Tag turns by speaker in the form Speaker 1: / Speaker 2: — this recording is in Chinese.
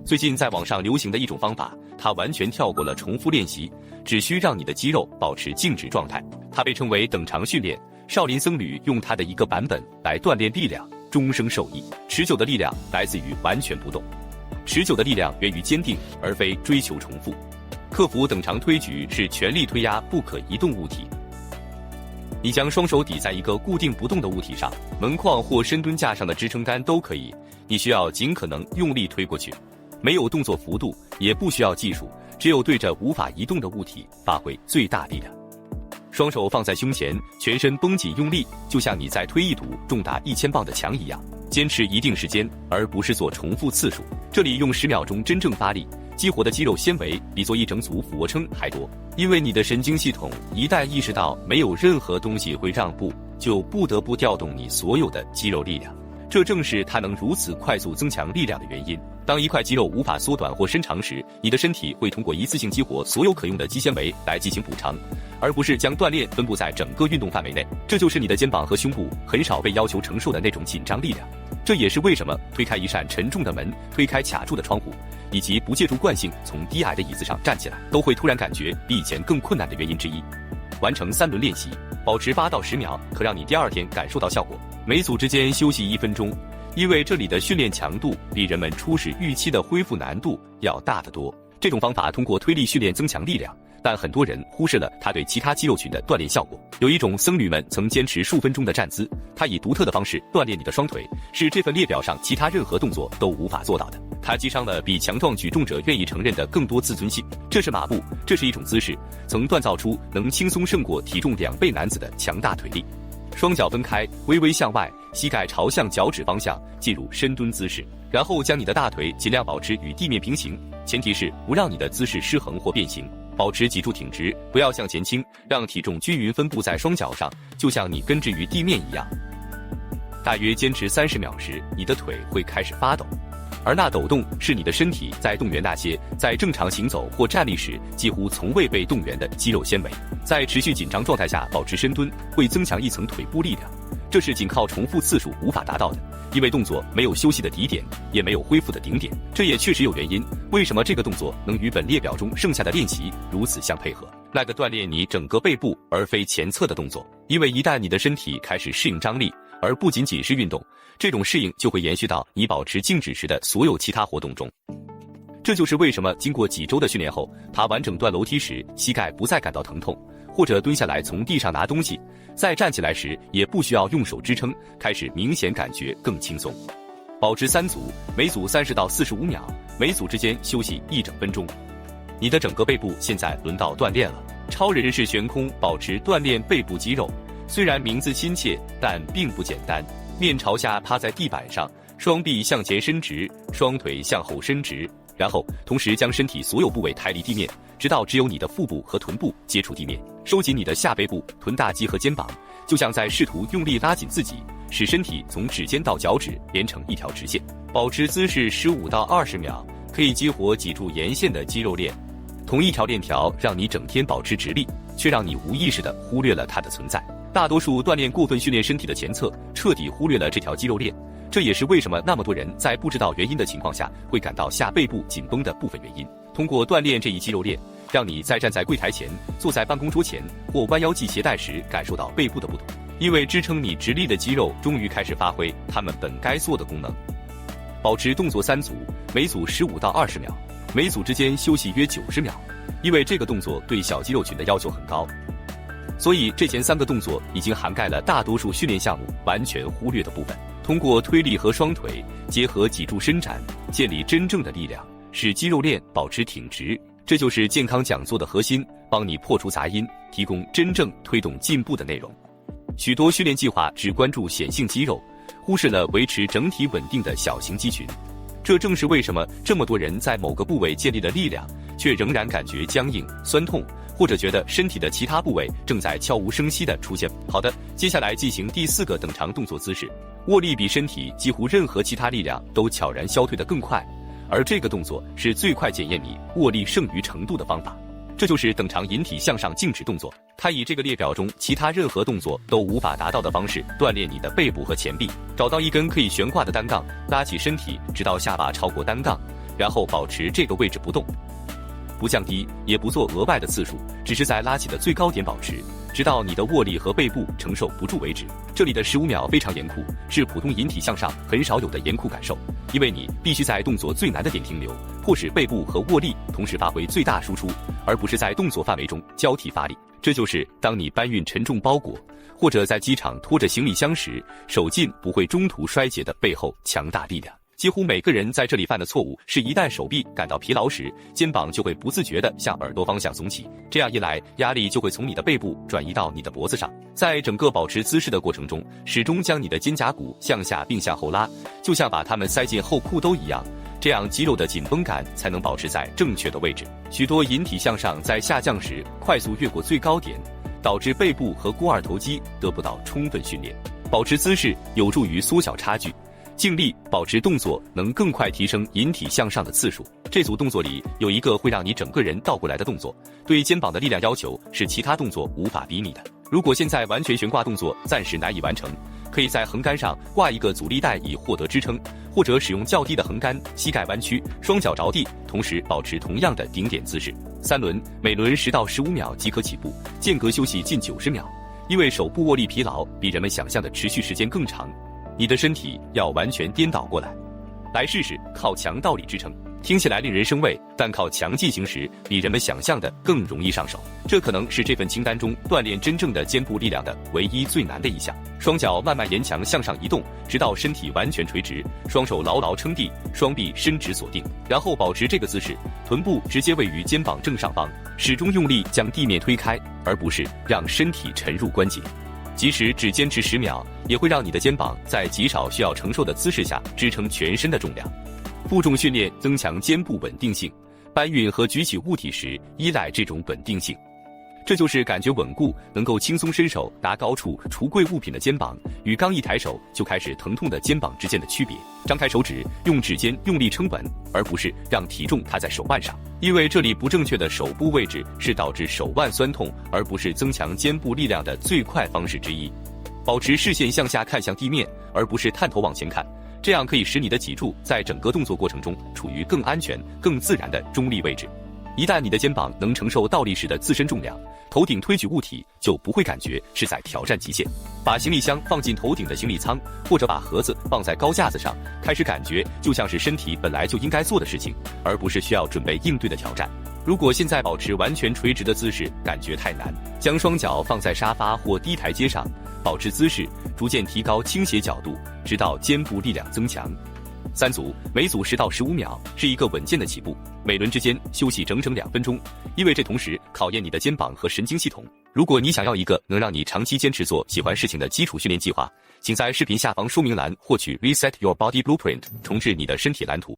Speaker 1: 最近在网上流行的一种方法，它完全跳过了重复练习，只需让你的肌肉保持静止状态。它被称为等长训练。少林僧侣用它的一个版本来锻炼力量，终生受益。持久的力量来自于完全不动，持久的力量源于坚定，而非追求重复。克服等长推举是全力推压不可移动物体。你将双手抵在一个固定不动的物体上，门框或深蹲架上的支撑杆都可以。你需要尽可能用力推过去，没有动作幅度，也不需要技术，只有对着无法移动的物体发挥最大力量。双手放在胸前，全身绷紧用力，就像你在推一堵重达1000磅的墙一样。坚持一定时间，而不是做重复次数。这里用10秒钟真正发力，激活的肌肉纤维比做一整组俯卧撑还多。因为你的神经系统一旦意识到没有任何东西会让步，就不得不调动你所有的肌肉力量。这正是它能如此快速增强力量的原因。当一块肌肉无法缩短或伸长时，你的身体会通过一次性激活所有可用的肌纤维来进行补偿，而不是将锻炼分布在整个运动范围内。这就是你的肩膀和胸部很少被要求承受的那种紧张力量。这也是为什么推开一扇沉重的门，推开卡住的窗户，以及不借助惯性从低矮的椅子上站起来，都会突然感觉比以前更困难的原因之一。完成3轮练习，保持8到10秒，可让你第2天感受到效果。每组之间休息1分钟，因为这里的训练强度比人们初始预期的恢复难度要大得多。这种方法通过推力训练增强力量，但很多人忽视了它对其他肌肉群的锻炼效果。有一种僧侣们曾坚持数分钟的站姿，它以独特的方式锻炼你的双腿，是这份列表上其他任何动作都无法做到的。它击伤了比强壮举重者愿意承认的更多自尊心。这是马步，这是一种姿势，曾锻造出能轻松胜过体重2倍男子的强大腿力。双脚分开，微微向外，膝盖朝向脚趾方向，进入深蹲姿势。然后将你的大腿尽量保持与地面平行，前提是不让你的姿势失衡或变形。保持脊柱挺直，不要向前倾，让体重均匀分布在双脚上，就像你根植于地面一样。大约坚持30秒时，你的腿会开始发抖，而那抖动是你的身体在动员那些在正常行走或站立时几乎从未被动员的肌肉纤维。在持续紧张状态下保持深蹲，会增强一层腿部力量，这是仅靠重复次数无法达到的，因为动作没有休息的底点，也没有恢复的顶点。这也确实有原因，为什么这个动作能与本列表中剩下的练习如此相配合。那个锻炼你整个背部而非前侧的动作，因为一旦你的身体开始适应张力，而不仅仅是运动，这种适应就会延续到你保持静止时的所有其他活动中。这就是为什么经过几周的训练后，爬完整段楼梯时膝盖不再感到疼痛，或者蹲下来从地上拿东西，再站起来时也不需要用手支撑，开始明显感觉更轻松。保持3组，每组30到45秒，每组之间休息1整分钟。你的整个背部现在轮到锻炼了。超人式悬空保持锻炼背部肌肉，虽然名字亲切，但并不简单。面朝下趴在地板上，双臂向前伸直，双腿向后伸直，然后同时将身体所有部位抬离地面，直到只有你的腹部和臀部接触地面。收紧你的下背部、臀大肌和肩膀，就像在试图用力拉紧自己，使身体从指尖到脚趾连成一条直线。保持姿势15到20秒，可以激活脊柱沿线的肌肉链。同一条链条让你整天保持直立，却让你无意识地忽略了它的存在。大多数锻炼过分训练身体的前侧，彻底忽略了这条肌肉链。这也是为什么那么多人在不知道原因的情况下会感到下背部紧绷的部分原因。通过锻炼这一肌肉链，让你在站在柜台前、坐在办公桌前或弯腰系鞋带时感受到背部的不同，因为支撑你直立的肌肉终于开始发挥它们本该做的功能。保持动作3组，每组15到20秒，每组之间休息约90秒，因为这个动作对小肌肉群的要求很高，所以这前3个动作已经涵盖了大多数训练项目完全忽略的部分。通过推力和双腿结合脊柱伸展，建立真正的力量，使肌肉链保持挺直，这就是健康讲座的核心，帮你破除杂音，提供真正推动进步的内容。许多训练计划只关注显性肌肉，忽视了维持整体稳定的小型肌群。这正是为什么这么多人在某个部位建立了力量，却仍然感觉僵硬、酸痛，或者觉得身体的其他部位正在悄无声息地出现。好的，接下来进行第4个等长动作姿势。握力比身体几乎任何其他力量都悄然消退得更快，而这个动作是最快检验你握力剩余程度的方法。这就是等长引体向上静止动作，它以这个列表中其他任何动作都无法达到的方式锻炼你的背部和前臂。找到一根可以悬挂的单杠，拉起身体直到下巴超过单杠，然后保持这个位置不动，不降低，也不做额外的次数，只是在拉起的最高点保持，直到你的握力和背部承受不住为止。这里的15秒非常严酷，是普通引体向上很少有的严酷感受，因为你必须在动作最难的点停留，迫使背部和握力同时发挥最大输出，而不是在动作范围中交替发力。这就是当你搬运沉重包裹，或者在机场拖着行李箱时，手劲不会中途衰竭的背后强大力量。几乎每个人在这里犯的错误是，一旦手臂感到疲劳时，肩膀就会不自觉地向耳朵方向耸起，这样一来，压力就会从你的背部转移到你的脖子上。在整个保持姿势的过程中，始终将你的肩胛骨向下并向后拉，就像把它们塞进后裤兜一样，这样肌肉的紧绷感才能保持在正确的位置。许多引体向上在下降时快速越过最高点，导致背部和肱二头肌得不到充分训练。保持姿势有助于缩小差距，尽力保持动作能更快提升引体向上的次数。这组动作里有一个会让你整个人倒过来的动作，对肩膀的力量要求是其他动作无法比拟的。如果现在完全悬挂动作暂时难以完成，可以在横杆上挂一个阻力带以获得支撑，或者使用较低的横杆，膝盖弯曲，双脚着地，同时保持同样的顶点姿势。3轮，每轮10到15秒即可起步，间隔休息近90秒。因为手部握力疲劳比人们想象的持续时间更长，你的身体要完全颠倒过来。来试试靠墙倒立支撑，听起来令人生畏，但靠墙进行时比人们想象的更容易上手。这可能是这份清单中锻炼真正的肩部力量的唯一最难的一项。双脚慢慢沿墙向上移动，直到身体完全垂直，双手牢牢撑地，双臂伸直锁定，然后保持这个姿势，臀部直接位于肩膀正上方，始终用力将地面推开，而不是让身体沉入关节。即使只坚持10秒，也会让你的肩膀在极少需要承受的姿势下支撑全身的重量。负重训练增强肩部稳定性，搬运和举起物体时依赖这种稳定性。这就是感觉稳固，能够轻松伸手拿高处橱柜物品的肩膀，与刚一抬手就开始疼痛的肩膀之间的区别。张开手指，用指尖用力撑稳，而不是让体重踏在手腕上，因为这里不正确的手部位置是导致手腕酸痛，而不是增强肩部力量的最快方式之一。保持视线向下看向地面，而不是探头往前看，这样可以使你的脊柱在整个动作过程中处于更安全、更自然的中立位置。一旦你的肩膀能承受倒立时的自身重量，头顶推举物体就不会感觉是在挑战极限。把行李箱放进头顶的行李舱，或者把盒子放在高架子上，开始感觉就像是身体本来就应该做的事情，而不是需要准备应对的挑战。如果现在保持完全垂直的姿势感觉太难，将双脚放在沙发或低台阶上，保持姿势，逐渐提高倾斜角度，直到肩部力量增强。3组，每组10到15秒，是一个稳健的起步。每轮之间休息整整2分钟，因为这同时考验你的肩膀和神经系统。如果你想要一个能让你长期坚持做喜欢事情的基础训练计划，请在视频下方说明栏获取 Reset Your Body Blueprint， 重置你的身体蓝图。